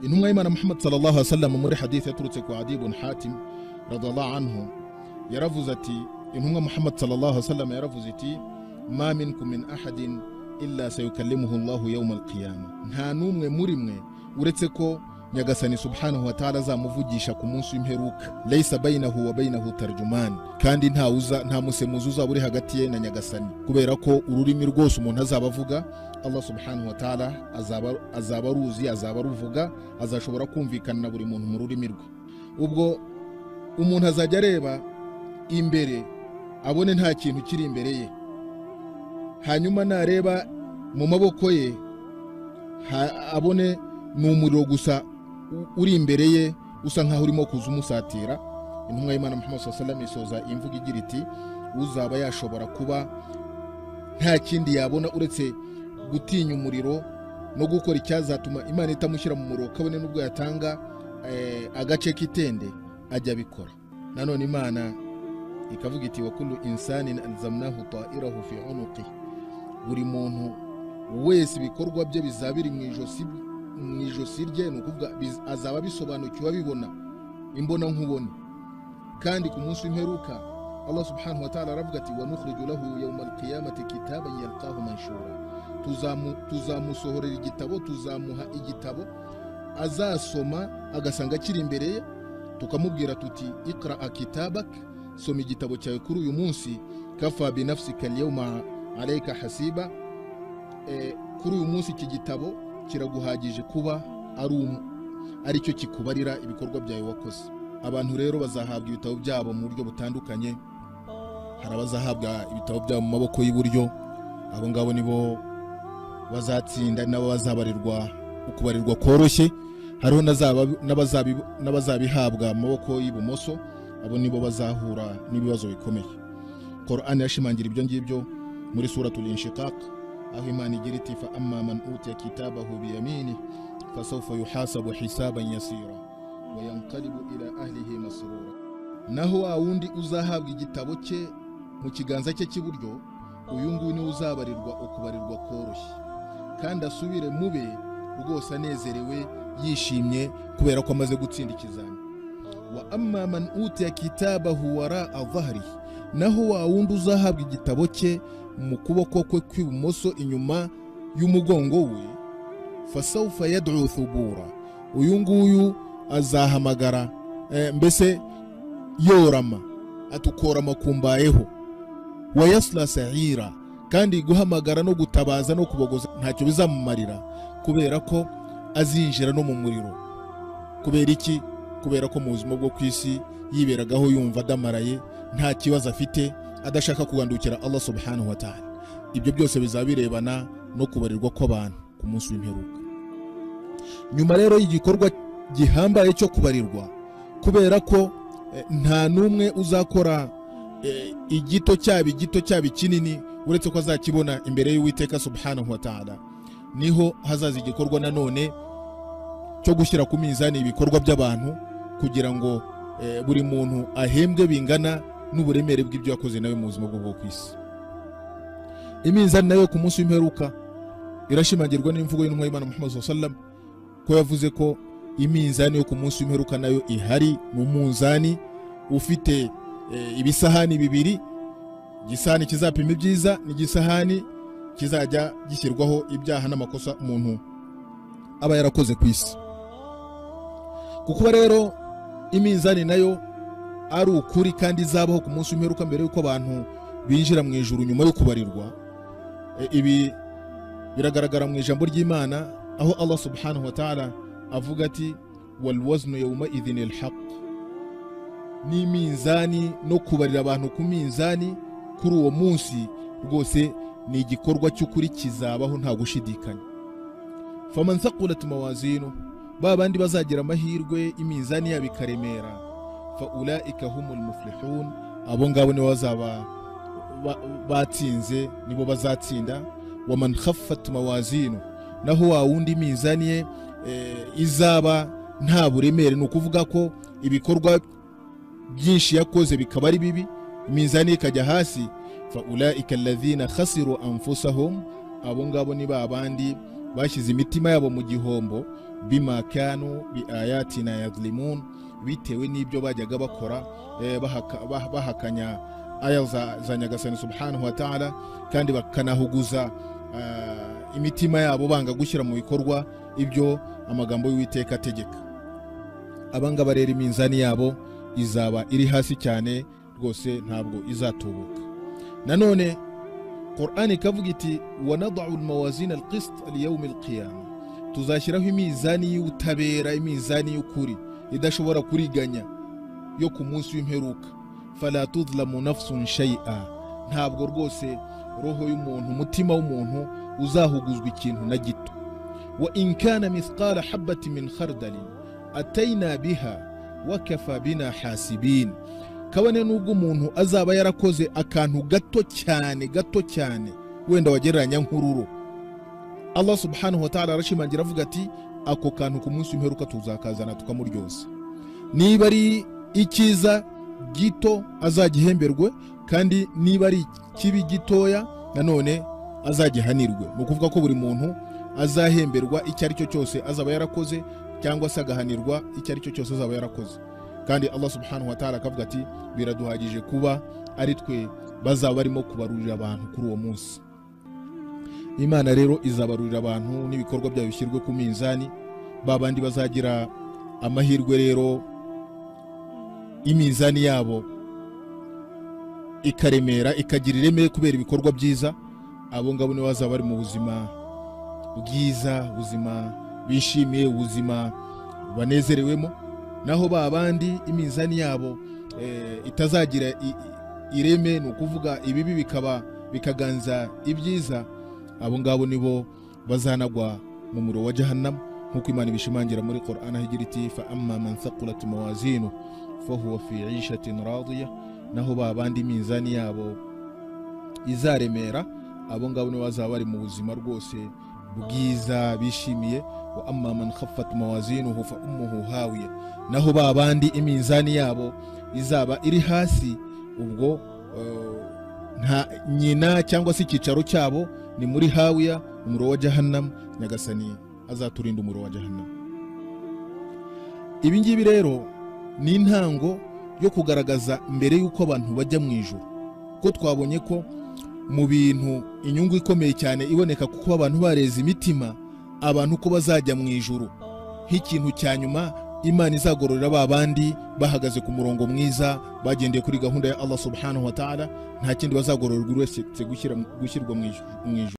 intumwa y'Imana Muhammad sallallahu alaihi wasallam muri hadith yaturutse ku Adi ibn Hatim radallahu anhu yaravuze ati intumwa Muhammad sallallahu alaihi wasallam yaravuze ati ma minkum min ahadin illa sayukallimuhu Allah yawm al-qiyamah, nta numwe muri mwe uretse ko Nyagasani subhanahu wa ta'ala azamuvugisha ku munsi w'imperuka, laysa bainahu wa bainahu tarjuman, kandi nta musemuzi uzaba uri hagati ye na Nyagasani, kubera ko ururimi rwose umuntu azaba avuga Allah subhanahu wa ta'ala azaba aruzi, azaba aruvuga, azashobora kumvikana na buri muntu mu rurimi rwe. Ubwo umuntu azajya areba imbere abone nta kintu kiri imbere ye, hanyuma nareba mu maboko ye abone ni umuriro gusa uri imbere ye usa nkaho urimo kuza umusatira. Intumwa y'Imana Muhammad sallallahu alaihi wasallam isoza imvuga igira iti uzaba yashobora kuba nta kindi yabona uretse gutinya umuriro no gukora icyazatuma Imana itamushyira mu muriro, kabone n'ubwo yatanga agace k'itende ajya bikora. Nanone Imana ikavuga iti wa kullu insanin alzamnahu ta'irahu fi unuqi, buri muntu wese ibikorwa bye bizabiri mu ijosi rye, ni ukuvuga azaba bisobanukiwe abibona imbona nkubone. Kandi ku munsi w'imperuka Allah subhanahu wa ta'ala aravuga ati wa nukhriju lahu yawm al-qiyamati kitaban yalqahu manshura, tuzamusohorera igitabo, tuzamuha igitabo azasoma agasanga kiri imbere ye, tukamubwira tuti ikra kitabak, soma igitabo cyawe kuri uyu munsi, kafa bi nafsika al-yawma alayka hasiba, kuri uyu munsi iki gitabo kiraguhagije kuba ari cyo kikubarira ibikorwa byawe wakoze. Abantu rero bazahabwa ibitabo byabo mu buryo butandukanye. Hari abazahabwa ibitabo byabo mu maboko y'iburyo, abo ngabo nibo bazatsinda, nabo bazabarirwa ukubarirwa koroshye. Hariho n'abazabihabwa mu maboko y'ibumoso, abo nibo bazahura n'ibibazo bikomeye. Qur'an yashimangira ibyo ngibyo muri suratul inshiqaq, aho Imana igira iti fa amma man utiya kitabahu biyaminihi fasawfa yuhasabu hisaban yasira wa yanqalibu ila ahlihi masrura, naho wa wundi uzahabwa igitabo cye mu kiganza cye cy'iburyo, uyu nguyu ni uzabarirwa ukubarirwa koroshye, kandi asubire mube rwose anezerewe yishimye kubera ko amaze gutsinda ikizami. Wa amma man utiya kitabahu wara'a dhahrihi, naho wa wundi uzahabwa igitabo cye mu kuboko kwe kw'ibumoso inyuma y'umugongo we, fasawfa yad'u thubura, uyu nguyu azahamagara mbese yorama, atukorama kumbayeho. Wa yasla sa'ira, kandi guhamagara no gutabaza no kubogoza ntacyo bizamumarira, kubera ko azinjira no mu muriro. Kubera iki? Kubera ko mu buzima bwo kwisi yiberagaho yumva adamaraye, nta kibazo afite, adashaka kugandukira Allah subhanahu wa ta'ala. Ibyo byose bizabirebana no kubarirwa kw'abantu ku munsi w'imperuka. Nyuma rero y'igikorwa gihambaye cyo kubarirwa, kubera ko nta numwe uzakora igito cyaba kinini uretse ko azakibona imbere y'Uwiteka subhanahu wa ta'ala, niho hazaza igikorwa nanone cyo gushyira ku mizani ibikorwa by'abantu, kugira ngo buri muntu ahembwe bingana n'uburemere bw'ibyo yakoze nawe mu buzima bwo kwisi. Imizani nayo ku munsi w'imperuka irashimangirwa n'imvugo y'intumwa y'Imana Muhammad sallallahu alaihi wasallam, ko yavuze ko imizani yo ku munsi w'imperuka nayo ihari mu munzani ufite ibisahani bibiri, igisahani kizapima ibyiza n'igisahani kizajya gishyirwaho ibyaha n'amakosa umuntu aba yarakoze ku isi. Kuko rero imizani nayo ari ukuri kandi izabaho ku munsi w'imperuka mbere yuko abantu binjira mu ijuru nyuma yo kubarirwa. Ibi biragaragara mu ijambo ry'Imana, aho Allah subhanahu wa ta'ala avuga ati wal waznu yawma idhin al haqq, ni mizani no kubarira abantu ku mizani kuri uwo munsi rwose ni igikorwa cy'ukuri kizabaho nta gushidikanya. Faman thaqulat mawazinu, babandi bazagira amahirwe imizani yabo ikaremera, fa ulaika humul muflihun, abo ngabo nibo bazaba batsinze, nibo bazatsinda. Wa man khaffat mawazinu, naho wa wundi mizani ye izaba nta buremere, ni ukuvuga ko ibikorwa byinshi yakoze bikaba ari bibi, imizani ikajya hasi, fa ulaika alladhina khasiru anfusahum, abo ngabo ni babandi bashyize imitima yabo mu gihombo, bima kanu bi ayatina yadhlimun, bitewe n'ibyo bajyaga bakora bahakanya aya za Nyagasani subhanahu wa ta'ala, kandi bakanahuguza imitima yabo banga gushyira mu bikorwa ibyo amagambo y'Uwiteka ategeka. Abangaba rero iminzani yabo izaba iri hasi cyane rwose, ntabwo izatubuka. Nanone Qur'an ikavuga iti wanad'u al-mawazin al-qist al-yawm al-qiyamah, tuzashyiraho imizani y'ubutabera, imizani y'ukuri idashobora kuriganya yo ku munsi w'imperuka. Fala tudlamu nafsun shay'a, ntabwo rwose roho y'umuntu, umutima w'umuntu uzahuguzwa ikintu na gito. Wa in kana mithqala habatin min khardalin atayna biha wa kafa bina hasibin, kabone nubwo umuntu azaba yarakoze akantu gato cyane wenda wagereranya nk'ururo, Allah subhanahu wa ta'ala arashimangira avuga ati ako kantu ku munsi w'imperuka tuzakazana tukamuryoza. Niba ari ikiza gito azagihemberwe, kandi niba ari kibi gitoya nanone azagihanirwe. Ni ukuvuga ko buri muntu azahemberwa icyo ari cyo cyose azaba yarakoze, cyangwa se agahanirwa icyo ari cyo cyose azaba yarakoze. Kandi Allah subhanahu wa ta'ala akavuga ati biraduhagije kuba ari twe bazaba barimo kubarurira abantu kuri uwo munsi. Imana rero izabarurira abantu n'ibikorwa byabo bishyirwe ku minzani. Babandi bazagira amahirwe rero imizani yabo ikaremera, ikagira ireme kubera ibikorwa byiza, abo ngabo nibo bazaba bari mu buzima bwiza, ubuzima bishimiye, ubuzima banezerewemo. Naho babandi imizani yabo itazagira ireme, ni ukuvuga ibibi bikaganza ibyiza, abo ngabo nibo bazanagwa mu muriro wa Jahannam, nkuko Imana ibishimangira muri Qur'an higira iti fa amma man thaqulat mawazinu fahuwa fi 'ishatin radiyah, naho babandi imizani yabo izaremera, abo ngabo nibo bazaba bari mu buzima rwose bwiza bishimiye. Wa amma man khaffat mawazinuhu fa ummuhu hawiya, naho babandi imizani yabo izaba iri hasi, ubwo nta nyina cyangwa se icyicaro cyabo ni muri hawiya, umuriro wa Jahannam. Nyagasani azaturinda umuriro wa Jahannam. Ibi ngibi rero ni intango yo kugaragaza mbere y'uko abantu bajya mu ijuru, ko twabonye ko mu bintu inyungu ikomeye cyane iboneka kuko abantu bareza imitima abantu ko bazajya mu ijuru, nk'ikintu cya nyuma Imana izagororera babandi bahagaze ku murongo mwiza, bagendeye kuri gahunda ya Allah subhanahu wa ta'ala, nta kindi bazagororerwa uretse gushyirwa mu ijuru.